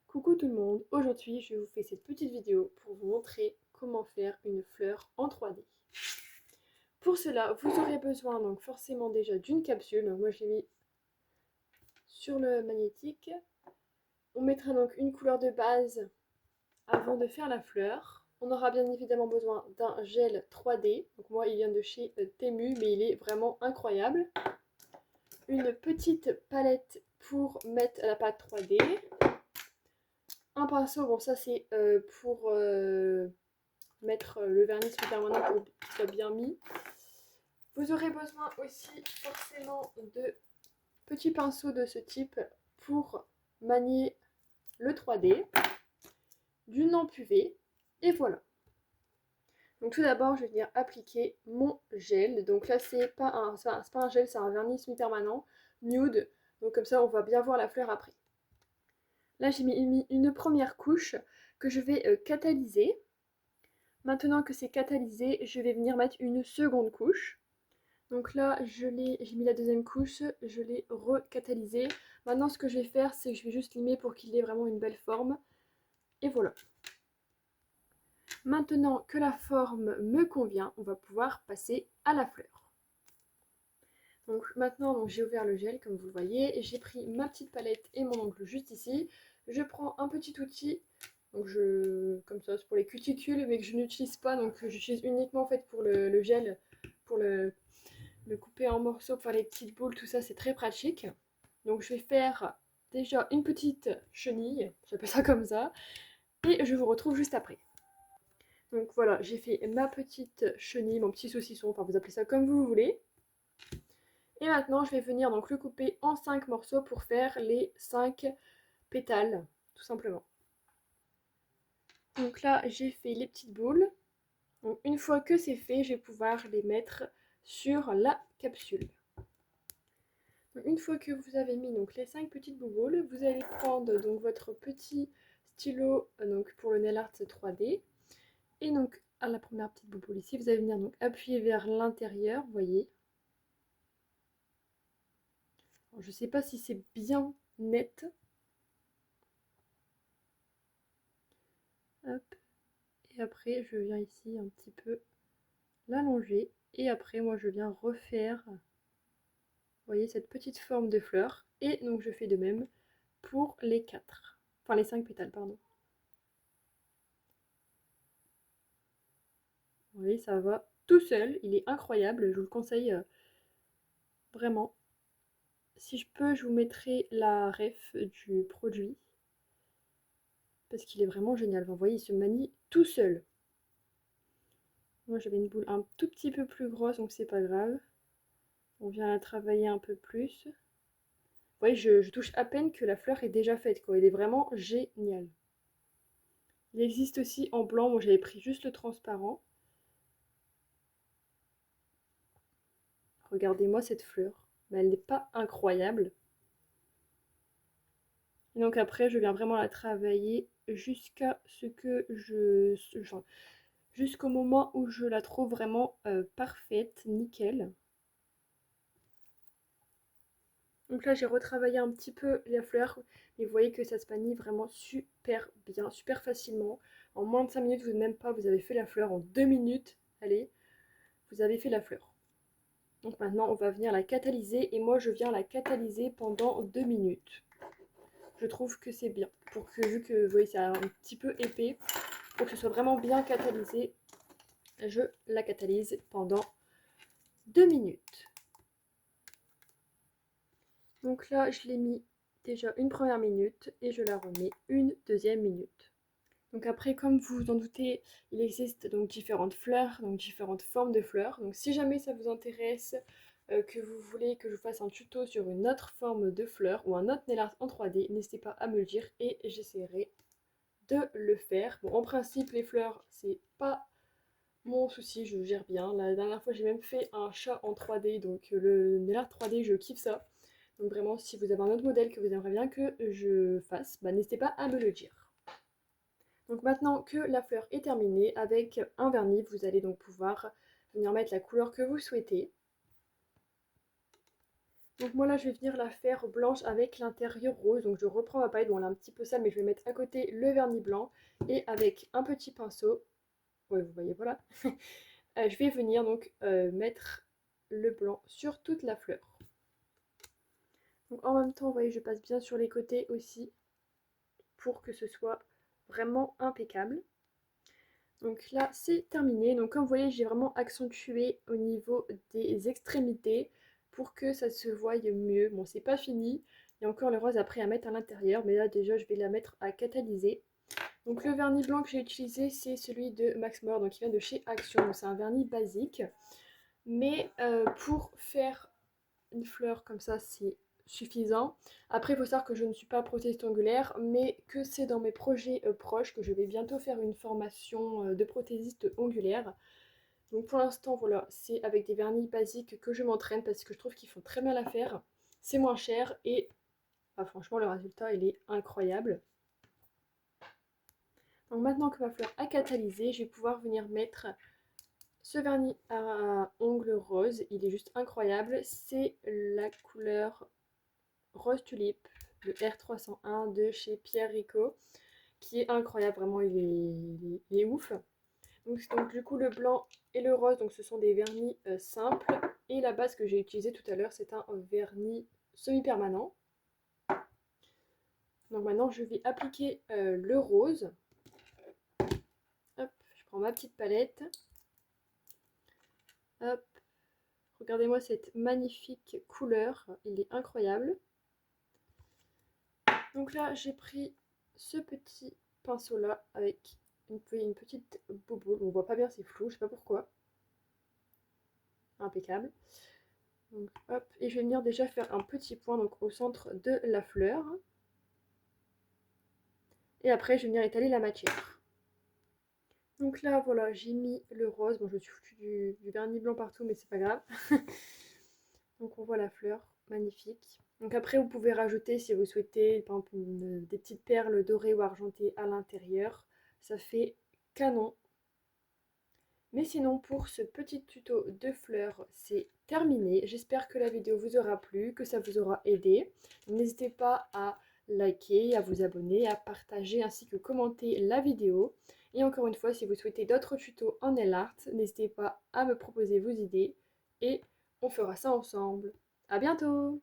Coucou tout le monde, aujourd'hui je vous fais cette petite vidéo pour vous montrer comment faire une fleur en 3D. Pour cela, vous aurez besoin donc forcément déjà d'une capsule, donc moi je l'ai mis sur le magnétique. On mettra donc une couleur de base avant de faire la fleur. On aura bien évidemment besoin d'un gel 3D, donc moi il vient de chez Temu mais il est vraiment incroyable. Une petite palette pour mettre la pâte 3D. Un pinceau, bon ça c'est pour mettre le vernis sur permanent pour qu'il soit bien mis. Vous aurez besoin aussi forcément de petits pinceaux de ce type pour manier le 3D, d'une lampe UV et voilà. Donc tout d'abord je vais venir appliquer mon gel. Donc là c'est pas un gel, c'est un vernis semi-permanent nude. Donc comme ça on va bien voir la fleur après. Là j'ai mis une première couche que je vais catalyser. Maintenant que c'est catalysé, je vais venir mettre une seconde couche. Donc là, j'ai mis la deuxième couche, je l'ai recatalysé. Maintenant, ce que je vais faire, c'est que je vais juste limer pour qu'il ait vraiment une belle forme. Et voilà. Maintenant que la forme me convient, on va pouvoir passer à la fleur. Donc maintenant, j'ai ouvert le gel, comme vous le voyez. J'ai pris ma petite palette et mon ongle juste ici. Je prends un petit outil. Donc comme ça, c'est pour les cuticules, mais que je n'utilise pas. Donc j'utilise uniquement en fait pour le gel, pour le couper en morceaux, pour faire les petites boules, tout ça, c'est très pratique. Donc je vais faire déjà une petite chenille, j'appelle ça comme ça, et je vous retrouve juste après. Donc voilà, j'ai fait ma petite chenille, mon petit saucisson, enfin vous appelez ça comme vous voulez. Et maintenant je vais venir donc le couper en 5 morceaux pour faire les 5 pétales, tout simplement. Donc là j'ai fait les petites boules. Donc une fois que c'est fait, je vais pouvoir les mettre sur la capsule. Donc, une fois que vous avez mis donc les 5 petites bouboules, vous allez prendre donc votre petit stylo donc pour le nail art 3D. Et donc à la première petite bouboule ici, vous allez venir donc appuyer vers l'intérieur, vous voyez. Alors, je ne sais pas si c'est bien net. Hop. Et après je viens ici un petit peu l'allonger. Et après moi je viens refaire, vous voyez, cette petite forme de fleur. Et donc je fais de même pour les 4. Enfin les 5 pétales, pardon. Vous voyez, ça va tout seul, il est incroyable, je vous le conseille vraiment. Si je peux, je vous mettrai la ref du produit, parce qu'il est vraiment génial. Vous voyez, il se manie tout seul. Moi, j'avais une boule un tout petit peu plus grosse, donc c'est pas grave. On vient la travailler un peu plus. Vous voyez, je touche à peine que la fleur est déjà faite, quoi. Il est vraiment génial. Il existe aussi en blanc, moi j'avais pris juste le transparent. Regardez-moi cette fleur. Mais elle n'est pas incroyable. Et donc après, je viens vraiment la travailler jusqu'à ce que jusqu'au moment où je la trouve vraiment parfaite, nickel. Donc là, j'ai retravaillé un petit peu la fleur, mais vous voyez que ça se manie vraiment super bien, super facilement. En moins de 5 minutes, vous même pas, vous avez fait la fleur en 2 minutes. Allez, vous avez fait la fleur. Donc maintenant, on va venir la catalyser et moi, je viens la catalyser pendant 2 minutes. Je trouve que c'est bien, pour que, vu que vous voyez, c'est un petit peu épais, pour que ce soit vraiment bien catalysé, je la catalyse pendant 2 minutes. Donc là, je l'ai mis déjà une première minute et je la remets une deuxième minute. Donc après, comme vous vous en doutez, il existe donc différentes fleurs, donc différentes formes de fleurs. Donc si jamais ça vous intéresse, que vous voulez que je vous fasse un tuto sur une autre forme de fleur ou un autre nail art en 3D, n'hésitez pas à me le dire et j'essaierai de le faire. Bon, en principe, les fleurs, c'est pas mon souci, je gère bien. La dernière fois, j'ai même fait un chat en 3D, donc le nail art 3D, je kiffe ça. Donc vraiment, si vous avez un autre modèle que vous aimeriez bien que je fasse, bah, n'hésitez pas à me le dire. Donc maintenant que la fleur est terminée, avec un vernis, vous allez donc pouvoir venir mettre la couleur que vous souhaitez. Donc moi là je vais venir la faire blanche avec l'intérieur rose. Donc je reprends ma palette, bon elle est un petit peu sale mais je vais mettre à côté le vernis blanc. Et avec un petit pinceau, ouais vous voyez voilà, je vais venir donc mettre le blanc sur toute la fleur. Donc en même temps vous voyez je passe bien sur les côtés aussi pour que ce soit vraiment impeccable. Donc là c'est terminé. Donc comme vous voyez j'ai vraiment accentué au niveau des extrémités pour que ça se voie mieux. Bon c'est pas fini, il y a encore le rose après à mettre à l'intérieur, mais là déjà je vais la mettre à catalyser. Donc le vernis blanc que j'ai utilisé c'est celui de Max More, donc il vient de chez Action, donc c'est un vernis basique. Mais pour faire une fleur comme ça c'est suffisant. Après il faut savoir que je ne suis pas prothésiste ongulaire, mais que c'est dans mes projets proches que je vais bientôt faire une formation de prothésiste ongulaire. Donc pour l'instant voilà, c'est avec des vernis basiques que je m'entraîne parce que je trouve qu'ils font très bien l'affaire. C'est moins cher et franchement le résultat il est incroyable. Donc maintenant que ma fleur a catalysé, je vais pouvoir venir mettre ce vernis à ongles rose. Il est juste incroyable. C'est la couleur Rose Tulipe, le R301 de chez Pierre Rico, qui est incroyable, vraiment il est ouf. Donc du coup le blanc et le rose, donc ce sont des vernis simples. Et la base que j'ai utilisée tout à l'heure, c'est un vernis semi-permanent. Donc maintenant je vais appliquer le rose. Hop, je prends ma petite palette. Hop, regardez-moi cette magnifique couleur, il est incroyable. Donc là j'ai pris ce petit pinceau là avec une petite bobo, on voit pas bien, c'est flou, je sais pas pourquoi. Impeccable. Donc hop, et je vais venir déjà faire un petit point donc au centre de la fleur. Et après je vais venir étaler la matière. Donc là voilà, j'ai mis le rose, bon je me suis foutu du vernis blanc partout mais c'est pas grave. Donc on voit la fleur, magnifique. Donc après vous pouvez rajouter si vous souhaitez par exemple des petites perles dorées ou argentées à l'intérieur. Ça fait canon. Mais sinon pour ce petit tuto de fleurs c'est terminé. J'espère que la vidéo vous aura plu, que ça vous aura aidé. N'hésitez pas à liker, à vous abonner, à partager ainsi que commenter la vidéo. Et encore une fois, si vous souhaitez d'autres tutos en nail art, n'hésitez pas à me proposer vos idées et on fera ça ensemble. À bientôt!